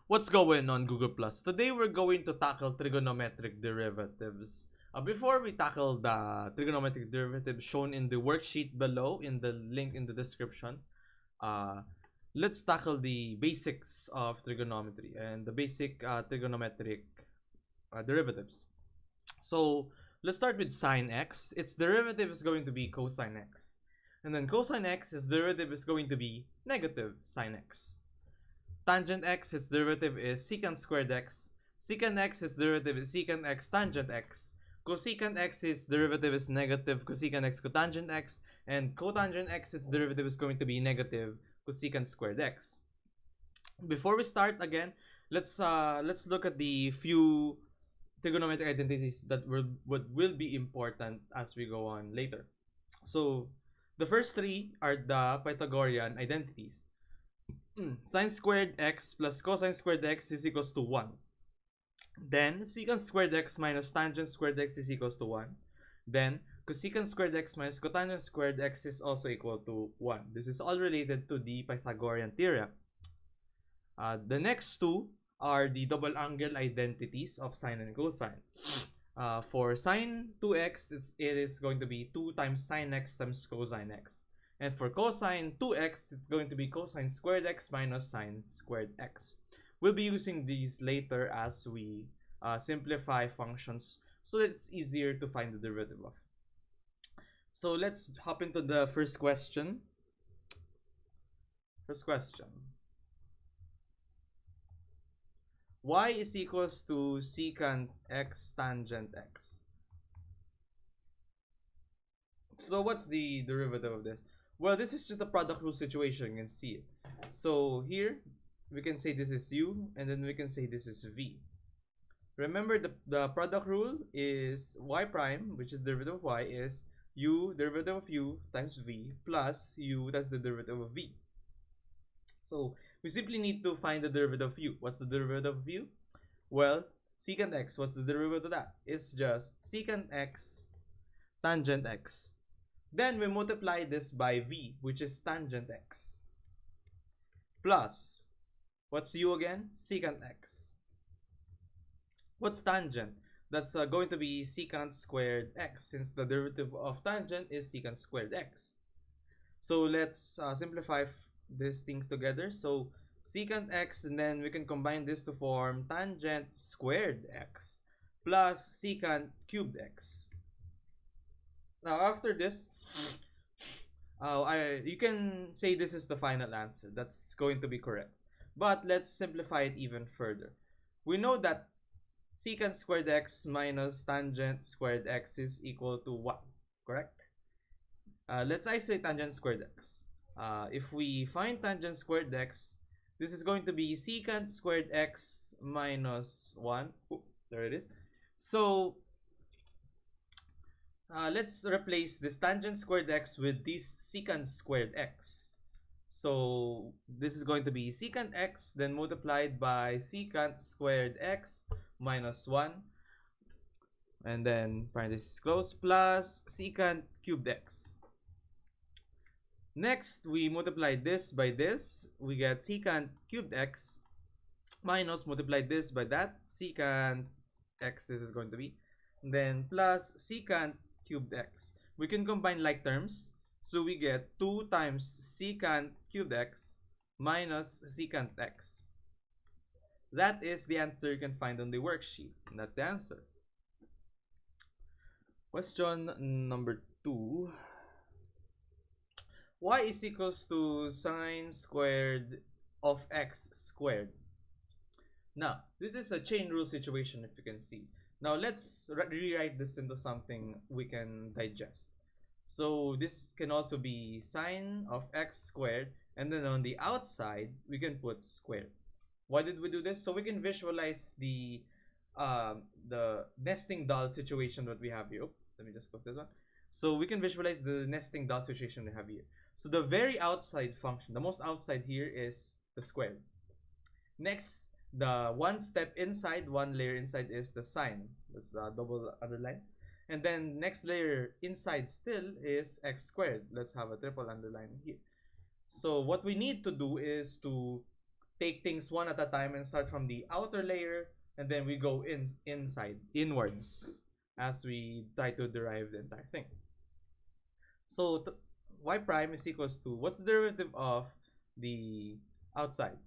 What's going on, Google Plus? Today we're going to tackle trigonometric derivatives. Before we tackle the trigonometric derivatives shown in the worksheet below in the link in the description, uh, let's tackle the basics of trigonometry and the basic trigonometric derivatives. So let's start with sine x. Its derivative is going to be cosine x. And then cosine x, its derivative is going to be negative sine x. Tangent x, its derivative is secant squared x. Secant x, its derivative is secant x tangent x. Cosecant x, its derivative is negative cosecant x cotangent x. And cotangent x, its derivative is going to be negative cosecant squared x. Before we start again, let's look at the few trigonometric identities that will be important as we go on later. So the first three are the Pythagorean identities. Sine squared x plus cosine squared x is equals to 1. Then secant squared x minus tangent squared x is equals to 1. Then cosecant squared x minus cotangent squared x is also equal to 1. This is all related to the Pythagorean theorem. The next two are the double angle identities of sine and cosine. For sine 2x, it is going to be 2 times sine x times cosine x. And for cosine 2x, it's going to be cosine squared x minus sine squared x. We'll be using these later as we simplify functions so that it's easier to find the derivative of. So let's hop into the first question. Y is equals to secant x tangent x. So what's the derivative of this? Well, this is just a product rule situation. You can see it. So here, we can say this is u, and then we can say this is v. Remember, the product rule is y prime, which is derivative of y, is u derivative of u times v plus u times the derivative of v. So we simply need to find the derivative of u. What's the derivative of u? Well, secant x. What's the derivative of that? It's just secant x tangent x. Then we multiply this by v, which is tangent x, plus, what's u again? Secant x. What's tangent? That's going to be secant squared x, since the derivative of tangent is secant squared x. So let's simplify these things together. So secant x, and then we can combine this to form tangent squared x plus secant cubed x. Now after this, you can say this is the final answer. That's going to be correct. But let's simplify it even further. We know that secant squared x minus tangent squared x is equal to 1, correct? Let's isolate tangent squared x. If we find tangent squared x, this is going to be secant squared x minus 1. Ooh, there it is. So let's replace this tangent squared x with this secant squared x. So this is going to be secant x, then multiplied by secant squared x minus 1, and then parenthesis close, plus secant cubed x. Next, we multiply this by this. We get secant cubed x minus multiply this by that. Secant x, this is going to be. Then plus secant cubed x. We can combine like terms. So we get 2 times secant cubed x minus secant x. That is the answer you can find on the worksheet. And that's the answer. Question number 2. Y is equals to sine squared of x squared. Now, this is a chain rule situation, if you can see. Now, let's rewrite this into something we can digest. So, this can also be sine of x squared, and then on the outside, we can put squared. Why did we do this? So we can visualize the nesting doll situation that we have here. Oh, let me just close this one. So we can visualize the nesting doll situation we have here. So the very outside function, the most outside here is the square. Next, the one step inside, one layer inside is the sine. That's a double underline. And then next layer inside still is x squared. Let's have a triple underline here. So what we need to do is to take things one at a time and start from the outer layer, and then we go inwards as we try to derive the entire thing. So y prime is equals to, what's the derivative of the outside?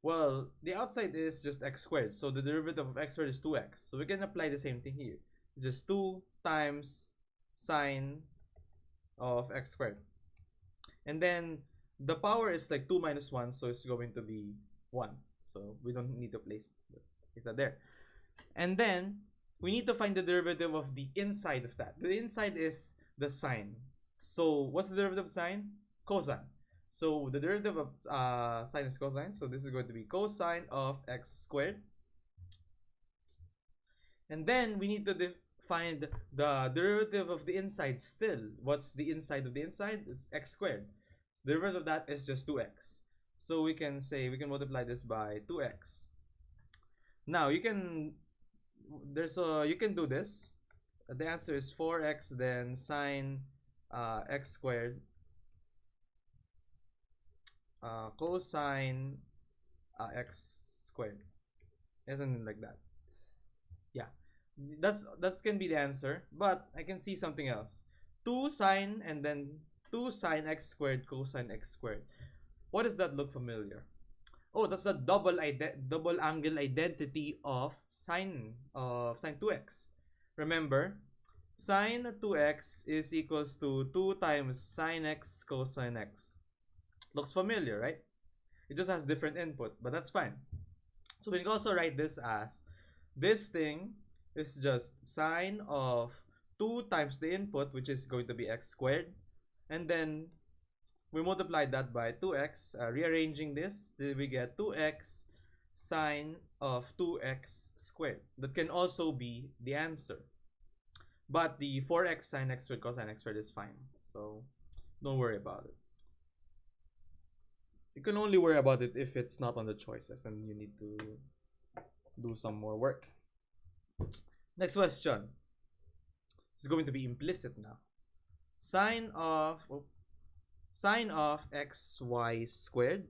Well, the outside is just x squared, so the derivative of x squared is 2x. So we can apply the same thing here. It's just 2 times sine of x squared. And then the power is like 2 minus 1, so it's going to be 1. So we don't need to place that there. And then we need to find the derivative of the inside of that. The inside is the sine. So what's the derivative of sine? Cosine. So the derivative of sine is cosine. So this is going to be cosine of x squared. And then we need to find the derivative of the inside still. What's the inside of the inside? It's x squared. So the derivative of that is just 2x. So we can say, we can multiply this by 2x. Now you can do this. The answer is 4x then sine x squared cosine x squared. Isn't it like that? Yeah, that can be the answer, but I can see something else. 2 sine and then 2 sine x squared cosine x squared. What does that look familiar? Oh, that's the double angle identity of sine 2x. Remember, sine 2x is equals to 2 times sine x cosine x. Looks familiar, right? It just has different input, but that's fine. So we can also write this as, this thing is just sine of 2 times the input, which is going to be x squared, and then we multiply that by 2x. Rearranging this, we get 2x sine of 2x squared. That can also be the answer. But the 4x sine x squared cosine x squared is fine. So don't worry about it. You can only worry about it if it's not on the choices and you need to do some more work. Next question. It's going to be implicit now. Sine of xy squared.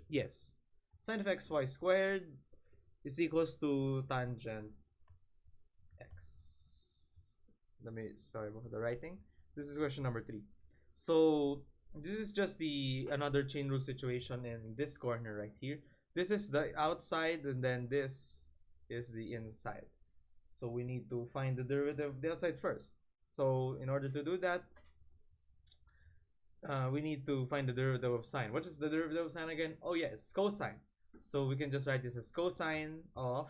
Yes. Sine of xy squared is equals to tangent x. Sorry about the writing. This is question number 3. So this is just another chain rule situation in this corner right here. This is the outside and then this is the inside. So we need to find the derivative of the outside first. So in order to do that, we need to find the derivative of sine. What is the derivative of sine again? Oh yes, cosine. So we can just write this as cosine of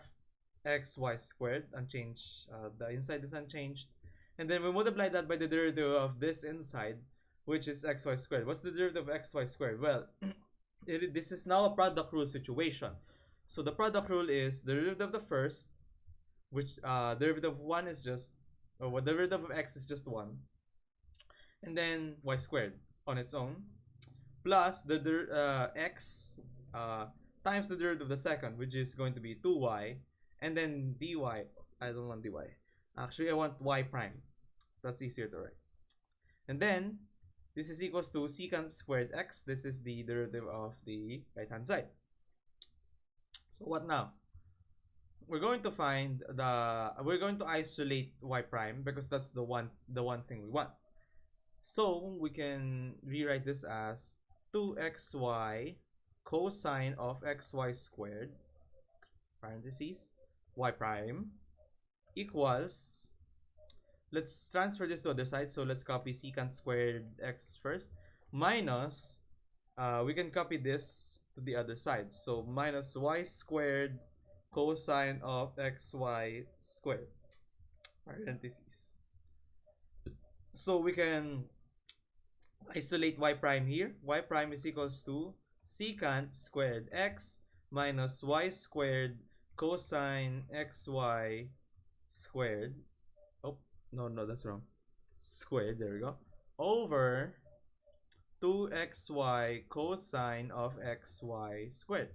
xy squared, unchanged. The inside is unchanged. And then we multiply that by the derivative of this inside, which is xy squared. What's the derivative of xy squared? Well, this is now a product rule situation. So the product rule is the derivative of the first, which derivative of 1 is just, or the derivative of x is just 1. And then y squared on its own, plus the x times the derivative of the second, which is going to be 2y, and then dy. I don't want dy. Actually, I want y prime. That's easier to write. And then this is equals to secant squared x. This is the derivative of the right hand side. So what now? We're going to isolate y prime because that's the one thing we want. So we can rewrite this as 2xy cosine of xy squared parentheses y prime equals, let's transfer this to the other side. So let's copy secant squared x first, minus we can copy this to the other side. So minus y squared cosine of xy squared parentheses. So we can isolate y prime here. Y prime is equals to secant squared x minus y squared cosine xy squared. Oh, no, that's wrong. Squared, there we go. Over 2xy cosine of xy squared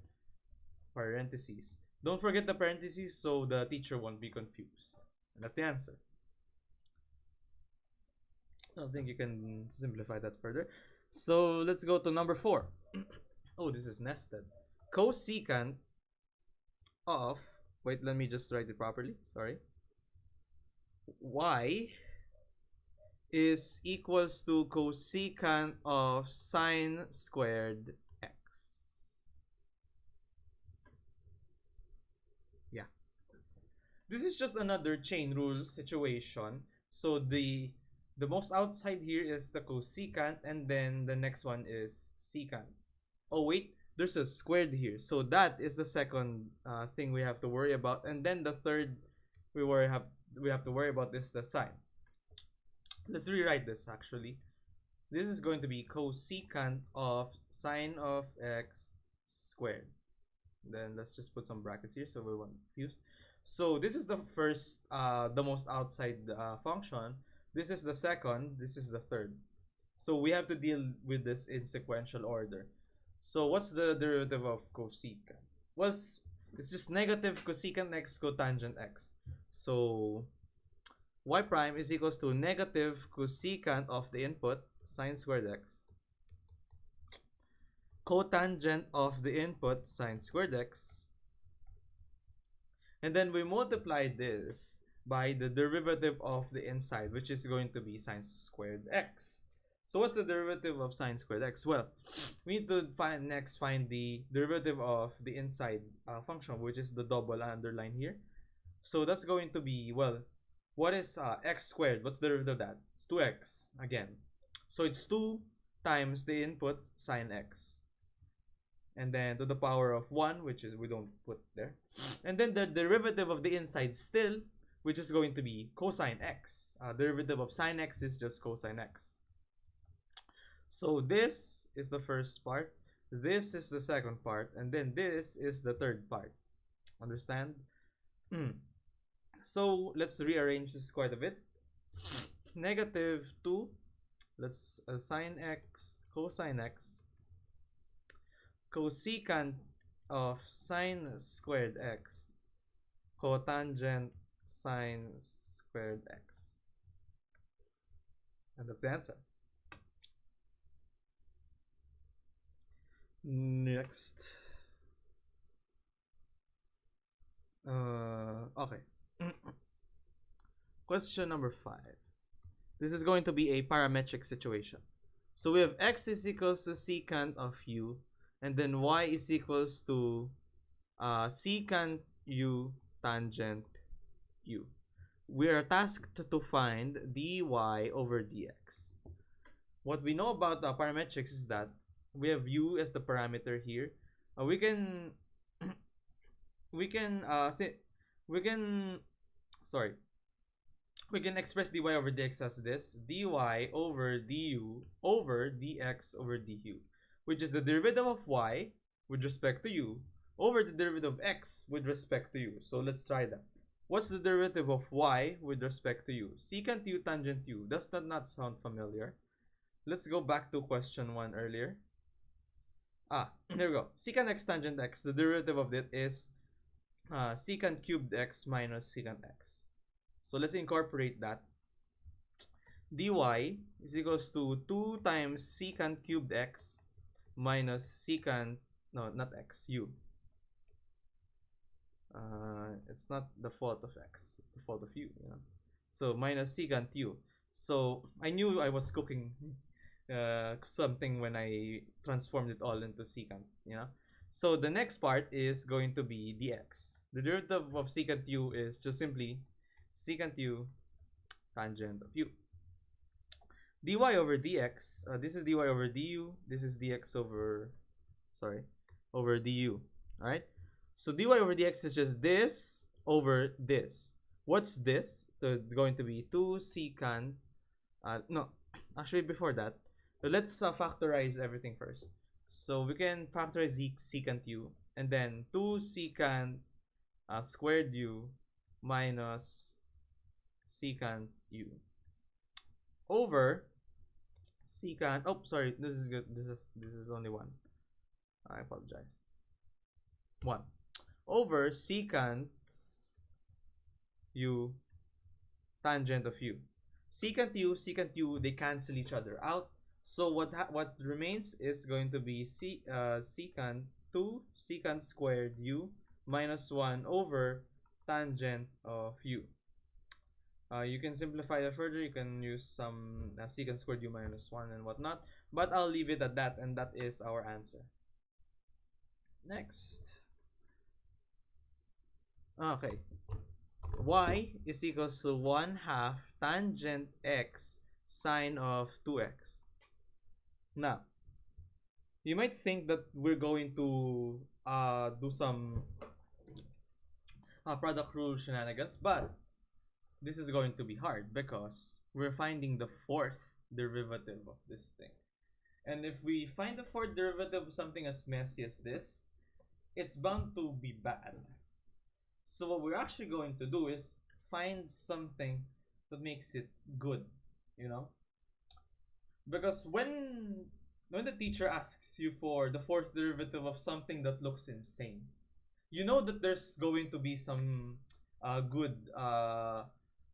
parentheses. Don't forget the parentheses so the teacher won't be confused. And that's the answer. I don't think you can simplify that further. So let's go to number 4. Oh, this is nested. Cosecant of, wait, let me just write it properly. Sorry. Y is equals to cosecant of sine squared x. Yeah. This is just another chain rule situation. So the most outside here is the cosecant, and then the next one is secant. Oh wait, there's a squared here. So that is the second thing we have to worry about. And then the third we have to worry about is the sine. Let's rewrite this actually. This is going to be cosecant of sine of x squared. Then let's just put some brackets here so we won't confuse. So this is the first, the most outside function. This is the second. This is the third. So we have to deal with this in sequential order. So what's the derivative of cosecant? It's just negative cosecant x cotangent x. So y prime is equals to negative cosecant of the input sine squared x cotangent of the input sine squared x, and then we multiply this by the derivative of the inside, which is going to be sine squared x. So what's the derivative of sine squared x? Well, we need to find the derivative of the inside function, which is the double underline here. So that's going to be, well, what is x squared? What's the derivative of that? It's 2x again. So it's 2 times the input sine x, and then to the power of 1, which is we don't put there, and then the derivative of the inside still, which is going to be cosine x. Derivative of sine x is just cosine x. So this is the first part, this is the second part, and then this is the third part. Understand? So let's rearrange this quite a bit. Negative 2, let's sine x, cosine x, cosecant of sine squared x, cotangent sine squared x. And that's the answer. Next. Okay. Question number 5. This is going to be a parametric situation. So we have x is equals to secant of u, and then y is equals to secant u tangent u. We are tasked to find dy over dx. What we know about parametrics is that we have u as the parameter here. We can express dy over dx as this: dy over du over dx over du, which is the derivative of y with respect to u over the derivative of x with respect to u. So let's try that. What's the derivative of y with respect to u? Secant u tangent u. Does that not sound familiar? Let's go back to question 1 earlier. Here we go. Secant x tangent x, the derivative of it is secant cubed x minus secant x. So let's incorporate that. Dy is equals to 2 times secant cubed x minus secant, no, not x, u. It's not the fault of x, it's the fault of u, you know. So minus secant u. So I knew I was cooking something when I transformed it all into secant, you know. So the next part is going to be dx. The derivative of secant u is just simply secant u tangent of u. Dy over dx, this is dy over du, this is dx over, over du. Alright? So dy over dx is just this over this. What's this? So it's going to be 2 secant, no, actually before that, let's factorize everything first. So we can factorize secant u, and then 2 secant squared u minus secant u over secant, oh sorry, this is good, this is only 1, I apologize, 1 over secant u tangent of u. Secant u, they cancel each other out. So what remains is going to be secant 2 secant squared u minus 1 over tangent of u. You can simplify that further. You can use some secant squared u minus 1 and whatnot. But I'll leave it at that, and that is our answer. Next. Okay. Y is equals to 1/2 tangent x sine of 2x. Now, you might think that we're going to do some product rule shenanigans, but this is going to be hard because we're finding the fourth derivative of this thing. And if we find the fourth derivative of something as messy as this, it's bound to be bad. So what we're actually going to do is find something that makes it good, you know? Because when the teacher asks you for the fourth derivative of something that looks insane, you know that there's going to be some good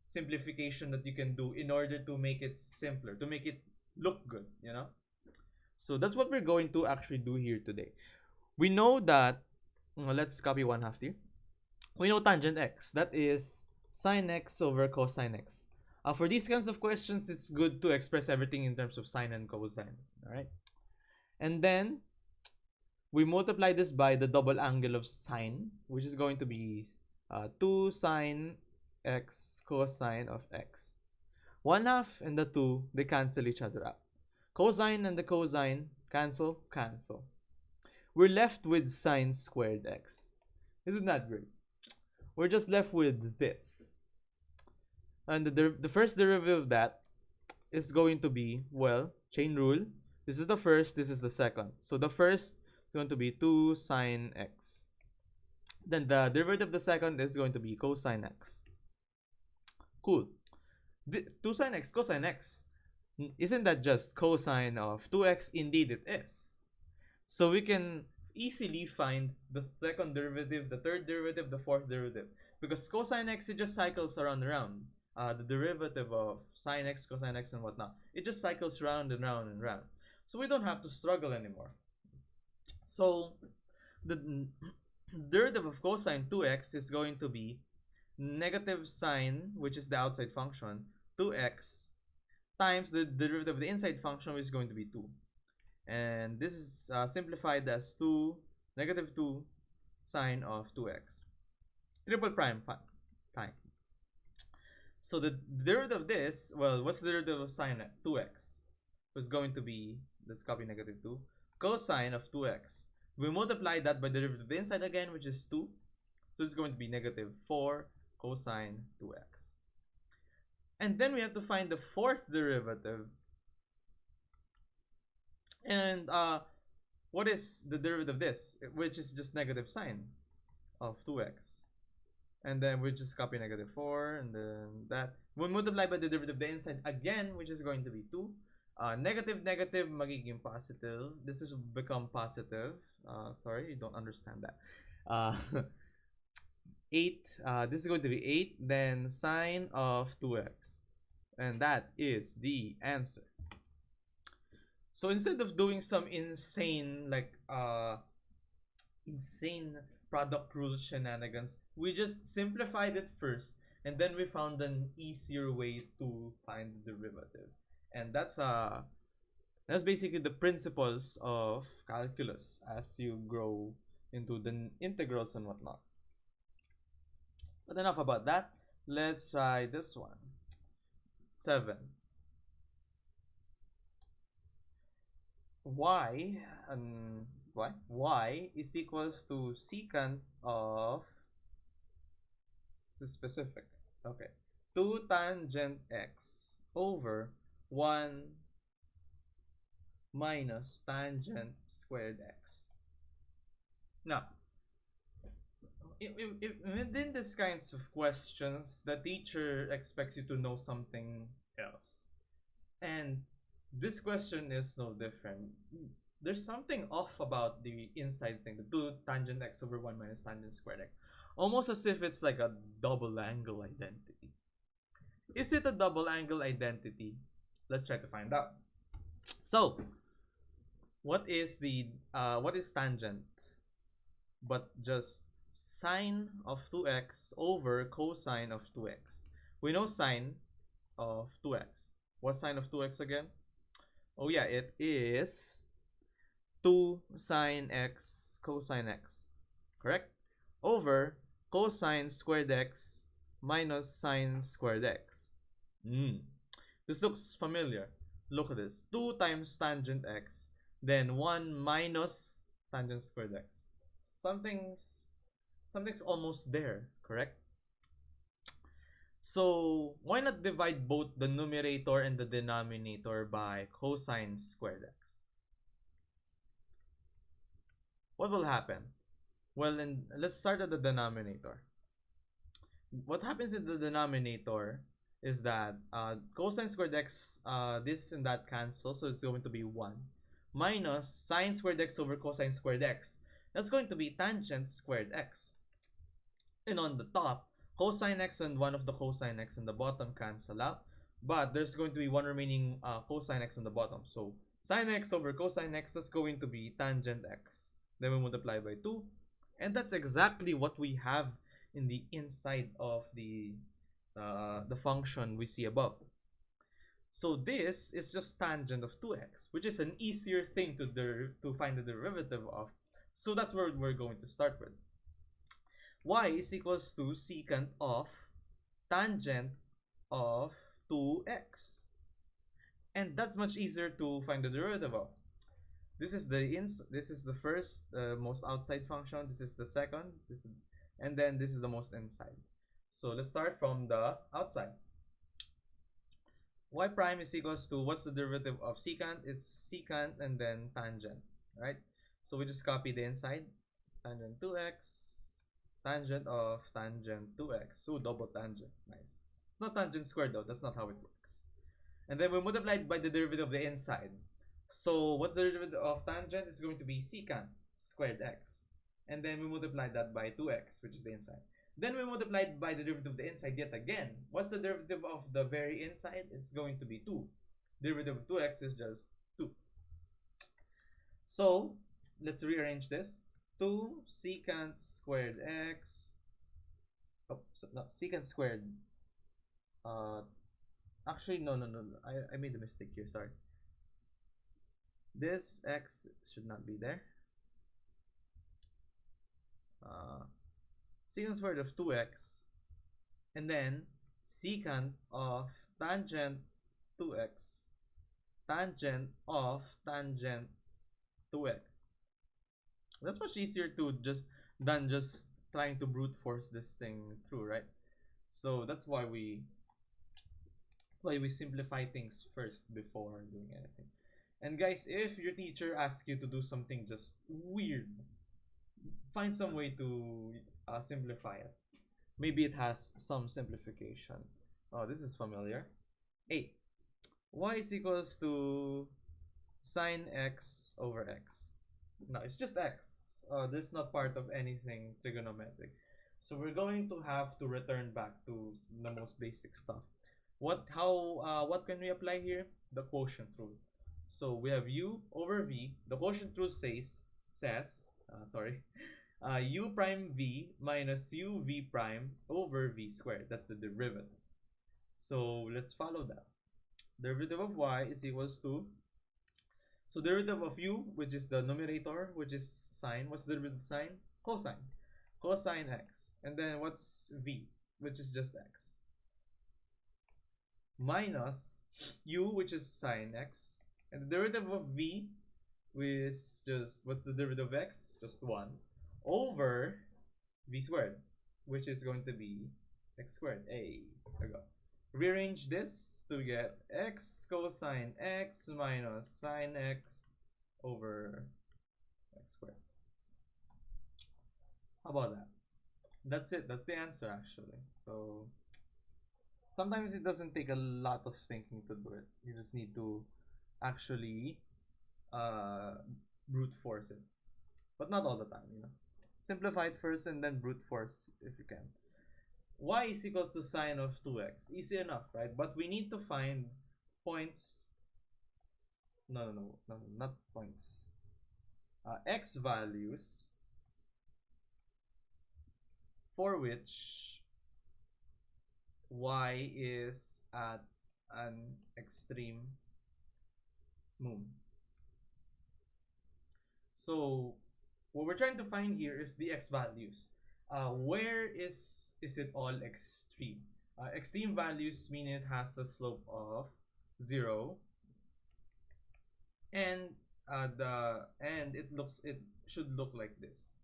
simplification that you can do in order to make it simpler, to make it look good, you know? So that's what we're going to actually do here today. We know that, let's copy 1/2 here. We know tangent x, that is sine x over cosine x. For these kinds of questions, it's good to express everything in terms of sine and cosine, all right? And then we multiply this by the double angle of sine, which is going to be 2 sine x cosine of x. 1/2 and the 2, they cancel each other out. Cosine and the cosine cancel. We're left with sine squared x. Isn't that great? We're just left with this. And the first derivative of that is going to be, well, chain rule. This is the first, this is the second. So the first is going to be 2 sine x. Then the derivative of the second is going to be cosine x. Cool. 2 sine x, cosine x. Isn't that just cosine of 2x? Indeed it is. So we can easily find the second derivative, the third derivative, the fourth derivative. Because cosine x, it just cycles around and around. The derivative of sine x, cosine x, and whatnot. It just cycles round and round and round. So we don't have to struggle anymore. So the derivative of cosine 2x is going to be negative sine, which is the outside function, 2x times the derivative of the inside function, which is going to be 2. And this is simplified as negative 2 sine of 2x. Triple prime time. So the derivative of this, well, what's the derivative of sine 2x? Was going to be, let's copy negative 2, cosine of 2x. We multiply that by the derivative of the inside again, which is 2. So it's going to be negative 4 cosine 2x. And then we have to find the fourth derivative. And what is the derivative of this? Which is just negative sine of 2x. And then we just copy negative 4, and then that. We multiply by the derivative of the inside again, which is going to be 2. Negative, magiging positive. This is become positive. Sorry, you don't understand that. 8. This is going to be 8. Then sine of 2x. And that is the answer. So instead of doing some insane, like, insane product rule shenanigans, we just simplified it first, and then we found an easier way to find the derivative. And that's basically the principles of calculus as you grow into the integrals and whatnot. But enough about that. Let's try this one. 7. Y is equals to secant of, this is specific, okay, 2 tangent x over 1 minus tangent squared x. Now, within these kinds of questions, the teacher expects you to know something else. And this question is no different. There's something off about the inside thing, the 2 tangent x over 1 minus tangent squared x. Almost as if it's like a double angle identity. Is it a double angle identity? Let's try to find out. So, what is tangent? But just sine of 2x over cosine of 2x. We know sine of 2x. What's sine of 2x again? Oh yeah, it is 2 sine x cosine x. Correct? Over cosine squared x minus sine squared x. This looks familiar. Look at this. 2 times tangent x, then 1 minus tangent squared x. Something's almost there, correct? So, why not divide both the numerator and the denominator by cosine squared x? What will happen? Well, let's start at the denominator. What happens in the denominator is that cosine squared x, this and that cancel, so it's going to be 1. Minus sine squared x over cosine squared x. That's going to be tangent squared x. And on the top, cosine x and one of the cosine x in the bottom cancel out. But there's going to be one remaining cosine x on the bottom. So sine x over cosine x is going to be tangent x. Then we multiply by 2. And that's exactly what we have in the inside of the function we see above. So this is just tangent of 2x, which is an easier thing to find the derivative of. So that's where we're going to start with. Y is equals to secant of tangent of 2x. And that's much easier to find the derivative of. This is the first most outside function. This is the second. And then this is the most inside. So let's start from the outside. Y prime is equals to, what's the derivative of secant? It's secant and then tangent, right? So we just copy the inside. Tangent 2x, tangent of tangent 2x. So double tangent. Nice. It's not tangent squared though. That's not how it works. And then we multiplied by the derivative of the inside. So what's the derivative of tangent? It's going to be secant squared x. And then we multiplied that by 2x, which is the inside. Then we multiplied by the derivative of the inside yet again. What's the derivative of the very inside? It's going to be 2. Derivative of 2x is just 2. So let's rearrange this. 2 secant squared x. Oh, so, no, secant squared. Actually, no. I made a mistake here. Sorry. This x should not be there. Secant squared of 2x, and then secant of tangent 2x, tangent of tangent 2x. That's much easier than just trying to brute force this thing through, right? So that's why we simplify things first before doing anything. And guys, if your teacher asks you to do something just weird, find some way to simplify it. Maybe it has some simplification. Oh, this is familiar. 8. Y is equals to sine x over x. No, it's just x. This is not part of anything trigonometric. So we're going to have to return back to the most basic stuff. What can we apply here? The quotient rule. So we have u over v. The quotient rule says u prime v minus u v prime over v squared. That's the derivative. So let's follow that. Derivative of y is equals to, so derivative of u, which is the numerator, which is sine. What's the derivative of sine? Cosine. Cosine x. And then what's v, which is just x. Minus u, which is sine x. And the derivative of v is just, what's the derivative of x? Just 1. Over v squared, which is going to be x squared. There we go. Rearrange this to get x cosine x minus sine x over x squared. How about that? That's it. That's the answer actually. So sometimes it doesn't take a lot of thinking to do it. You just need to actually brute force it, but not all the time, you know. Simplify it first and then brute force if you can. Y is equals to sine of 2x. Easy enough, right? But we need to find points no, not points. X values for which y is at an extreme moon. So what we're trying to find here is the x values. Where is it all extreme? Extreme values mean it has a slope of 0, and it should look like this.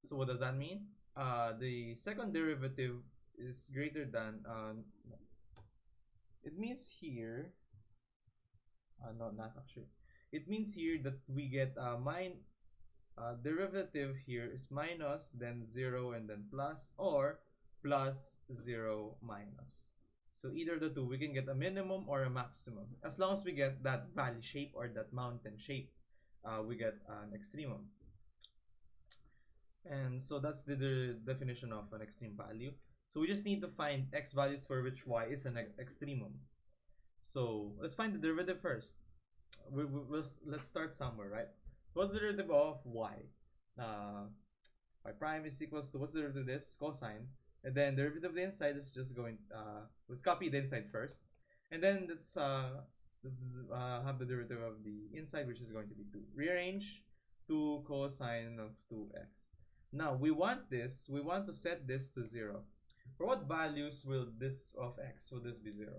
So what does that mean? The second derivative is greater than it means here no, not actually. It means here that we get derivative here is minus, then 0, and then plus, or plus 0 minus. So either the two, we can get a minimum or a maximum. As long as we get that valley shape or that mountain shape, we get an extremum. And so that's the definition of an extreme value. So we just need to find x values for which y is an extremum. So let's find the derivative first. Let's start somewhere, right? What's the derivative of y? Y prime is equals to, what's the derivative of this? Cosine. And then the derivative of the inside is just going, let's copy the inside first. And then let's have the derivative of the inside, which is going to be 2. Rearrange 2 cosine of 2x. Now we want to set this to 0. For what values will this of x, will this be 0?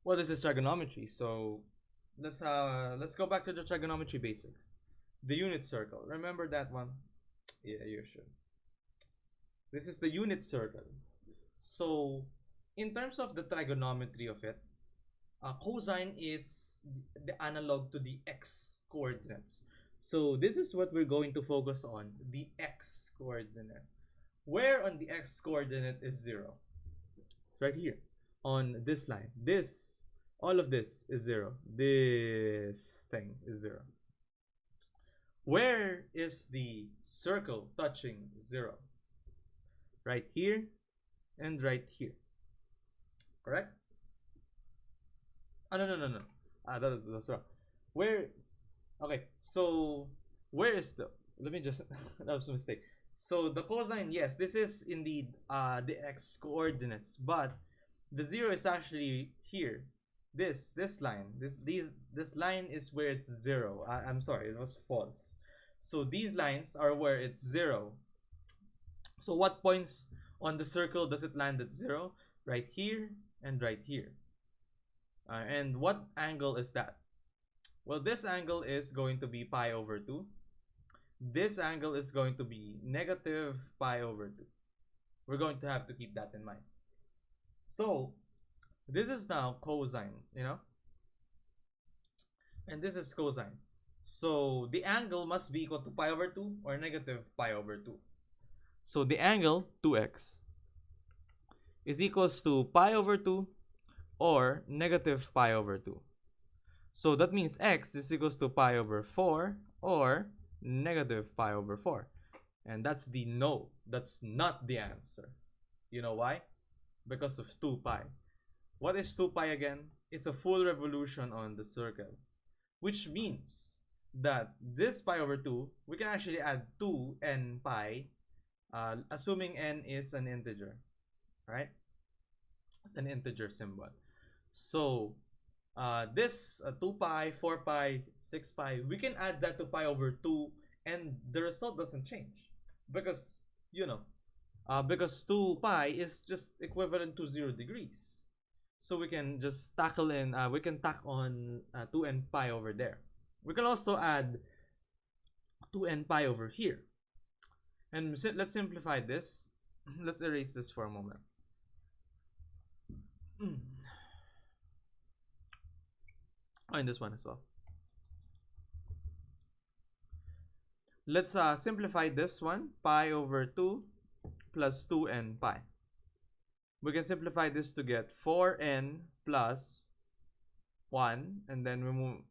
Well, this is trigonometry, so let's go back to the trigonometry basics. The unit circle. Remember that one? Yeah, you should. This is the unit circle. So in terms of the trigonometry of it, cosine is the analog to the x coordinates. So this is what we're going to focus on, the x coordinate. Where on the x coordinate is 0? It's right here on this line. All of this is 0. This thing is 0. Where is the circle touching 0? Right here and right here. Correct? No. That's wrong. Where? Okay, so where is let me just, that was a mistake. So the cosine, yes, this is indeed the x coordinates, but the 0 is actually here. This line, this line is where it's 0. I'm sorry, it was false. So these lines are where it's 0. So what points on the circle does it land at 0? Right here and right here. And what angle is that? Well, this angle is going to be pi over 2. This angle is going to be negative pi over 2. We're going to have to keep that in mind. So this is now cosine, and this is cosine. So the angle must be equal to pi over 2 or negative pi over 2. So the angle 2x is equals to pi over 2 or negative pi over 2. So that means x is equals to pi over 4 or negative pi over 4. And that's the no. That's not the answer. You know why? Because of 2 pi. What is 2 pi again? It's a full revolution on the circle. Which means that this pi over 2, we can actually add 2 n pi, assuming n is an integer. Right? It's an integer symbol. So this 2 pi, 4 pi, 6 pi, we can add that to pi over 2 and the result doesn't change because because 2 pi is just equivalent to 0 degrees. So we can just tack on 2n pi over there. We can also add 2n pi over here. And let's simplify this. Let's erase this for a moment. And this one as well. Let's simplify this one. Pi over 2 plus 2n pi. We can simplify this to get 4n plus 1, and then we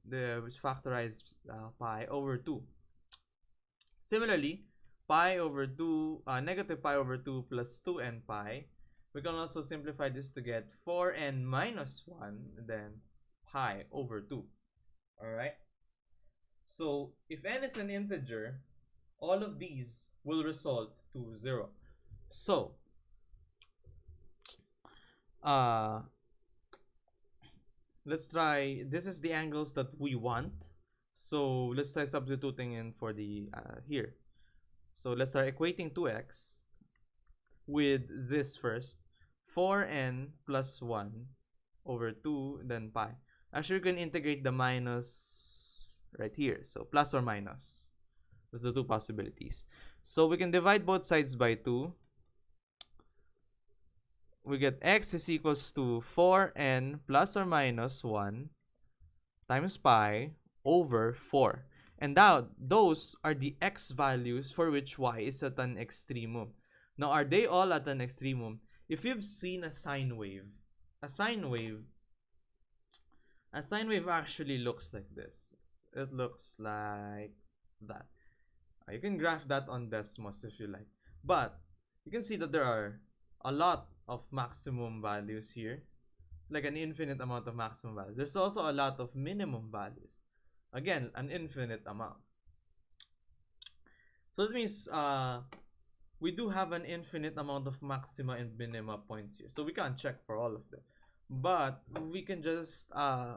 factorize pi over 2. Similarly, pi over 2, negative pi over 2 plus 2n pi. We can also simplify this to get 4n minus 1, and then pi over 2. Alright? So if n is an integer, all of these will result to 0. So, let's try, this is the angles that we want. So let's try substituting in for the here. So let's start equating 2x with this first. 4n plus 1 over 2, then pi. Actually, we can integrate the minus right here. So plus or minus. That's the two possibilities. So we can divide both sides by 2. We get x is equals to 4n plus or minus 1 times pi over 4. And now, those are the x values for which y is at an extremum. Now, are they all at an extremum? If you've seen a sine wave, a sine wave actually looks like this. It looks like that. You can graph that on Desmos if you like. But you can see that there are a lot of maximum values here. Like an infinite amount of maximum values. There's also a lot of minimum values. Again, an infinite amount. So that means we do have an infinite amount of maxima and minima points here. So we can't check for all of them. But we can just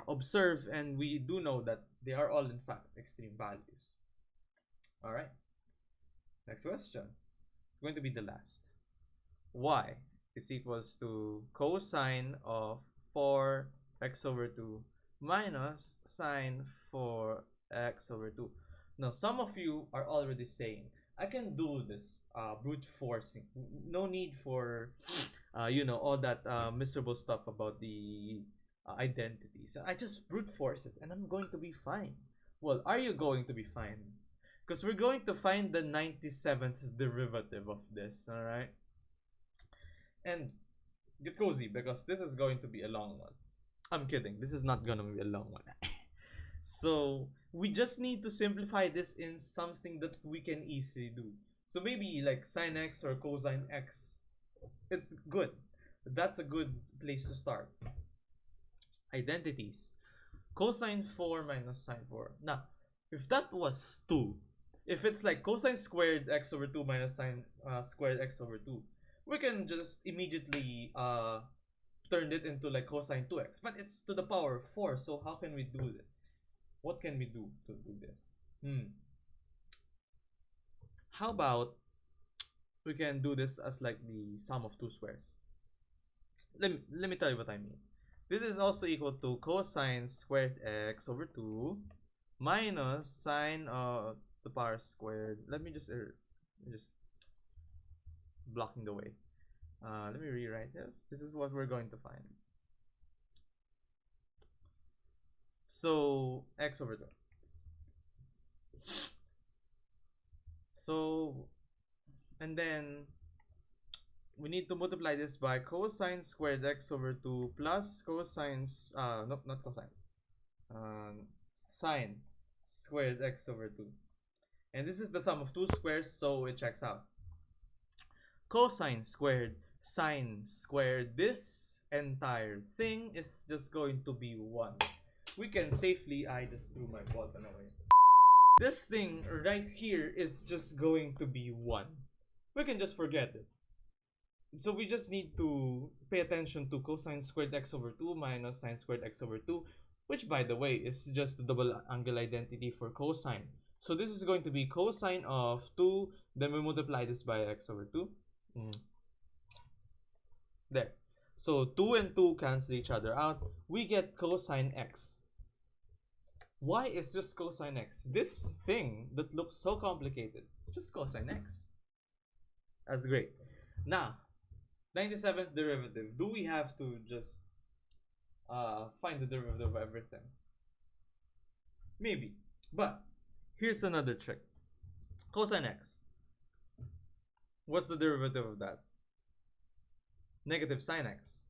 observe, and we do know that they are all in fact extreme values. Alright. Next question. It's going to be the last. Y is equals to cosine of 4x over 2 minus sine 4x over 2. Now, some of you are already saying, I can do this brute forcing. No need for, all that miserable stuff about the identities. I just brute force it and I'm going to be fine. Well, are you going to be fine? Because we're going to find the 97th derivative of this, alright? And get cozy because this is going to be a long one. I'm kidding. This is not going to be a long one. So we just need to simplify this in something that we can easily do. So maybe like sine x or cosine x. It's good. That's a good place to start. Identities. Cosine 4 minus sine 4. Now, if that was 2, if it's like cosine squared x over 2 minus sine squared x over 2, we can just immediately turn it into like cosine 2x. But it's to the power of 4, so how can we do this? What can we do to do this? How about we can do this as like the sum of two squares? Let me tell you what I mean. This is also equal to cosine squared x over 2 minus sine of the power squared. Let me just blocking the way. Let me rewrite this. This is what we're going to find. So x over 2. So, and then we need to multiply this by cosine squared x over 2 plus cosine, no, not cosine, sine squared x over 2. And this is the sum of two squares, so it checks out. Cosine squared sine squared, this entire thing is just going to be 1. We can safely, I just threw my button away. This thing right here is just going to be 1. We can just forget it. So we just need to pay attention to cosine squared x over 2 minus sine squared x over 2, which by the way is just the double angle identity for cosine. So this is going to be cosine of 2, then we multiply this by x over 2. There. So 2 and 2 cancel each other out. We get cosine x. Why is just cosine x? This thing that looks so complicated, it's just cosine x. That's great. Now, 97th derivative. Do we have to just find the derivative of everything? Maybe. But here's another trick. Cosine x. What's the derivative of that? Negative sine x.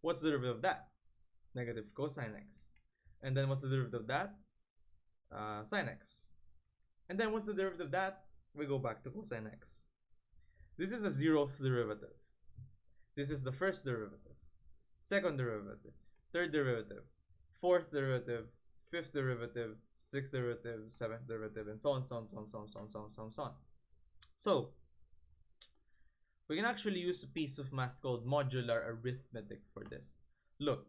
What's the derivative of that? Negative cosine x. And then what's the derivative of that? Sine x. And then what's the derivative of that? We go back to cosine x. This is the 0th derivative. This is the first derivative, second derivative, third derivative, fourth derivative, fifth derivative, sixth derivative, seventh derivative, and so on, so on, so on, so on, so on, so on, so on, so on. So we can actually use a piece of math called modular arithmetic for this. Look,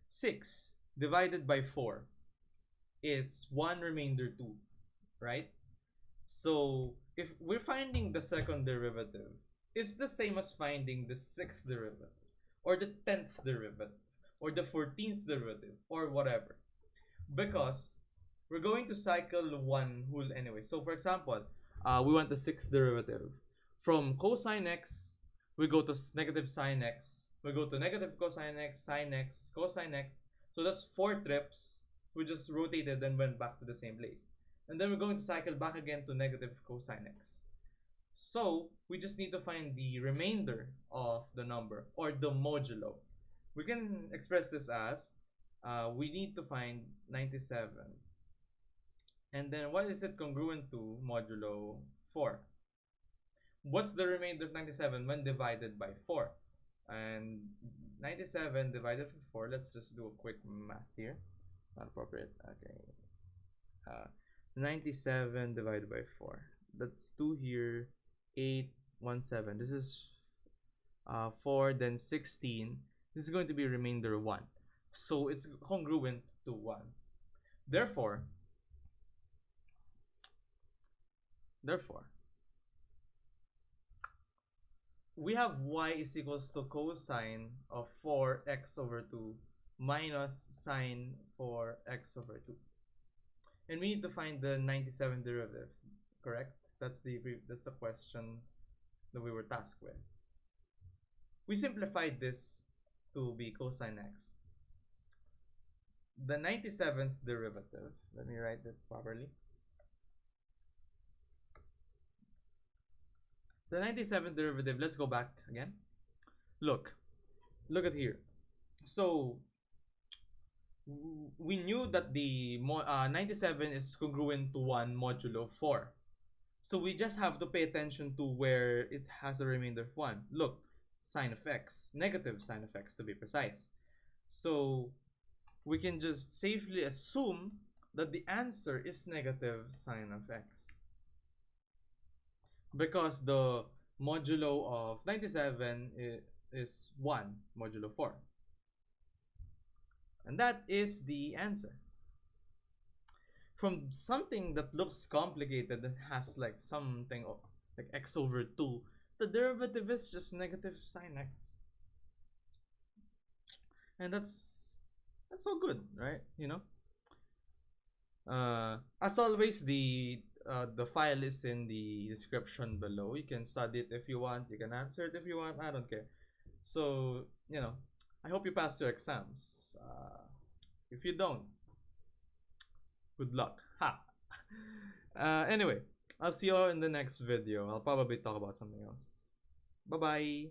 6 divided by 4 is 1 remainder 2, right? So if we're finding the second derivative, it's the same as finding the 6th derivative, or the 10th derivative, or the 14th derivative, or whatever. Because we're going to cycle one whole anyway. So for example, we want the 6th derivative. From cosine x, we go to negative sine x. We go to negative cosine x, sine x, cosine x. So that's 4 trips. We just rotated and went back to the same place. And then we're going to cycle back again to negative cosine x. So we just need to find the remainder of the number, or the modulo. We can express this as we need to find 97. And then what is it congruent to modulo 4? What's the remainder of 97 when divided by 4? And 97 divided by 4, let's just do a quick math here. Not appropriate. Okay. 97 divided by 4. That's 2 here. 8, 1, 7. This is 4, then 16. This is going to be remainder 1. So it's congruent to 1. Therefore, we have y is equals to cosine of 4x over 2 minus sine 4x over 2. And we need to find the 97 derivative, correct? That's the question that we were tasked with. We simplified this to be cosine x. The 97th derivative, let me write it properly. The 97th derivative, let's go back again. Look at here. So we knew that the 97 is congruent to 1 modulo 4. So we just have to pay attention to where it has a remainder of 1. Look, sine of x, negative sine of x to be precise. So we can just safely assume that the answer is negative sine of x. Because the modulo of 97 is 1 modulo 4. And that is the answer. From something that looks complicated and has like something like x over 2, the derivative is just negative sine x. And that's so good, right? You know? As always, the file is in the description below. You can study it if you want. You can answer it if you want. I don't care. So, you know, I hope you pass your exams. If you don't, good luck. Ha! Anyway, I'll see you all in the next video. I'll probably talk about something else. Bye-bye.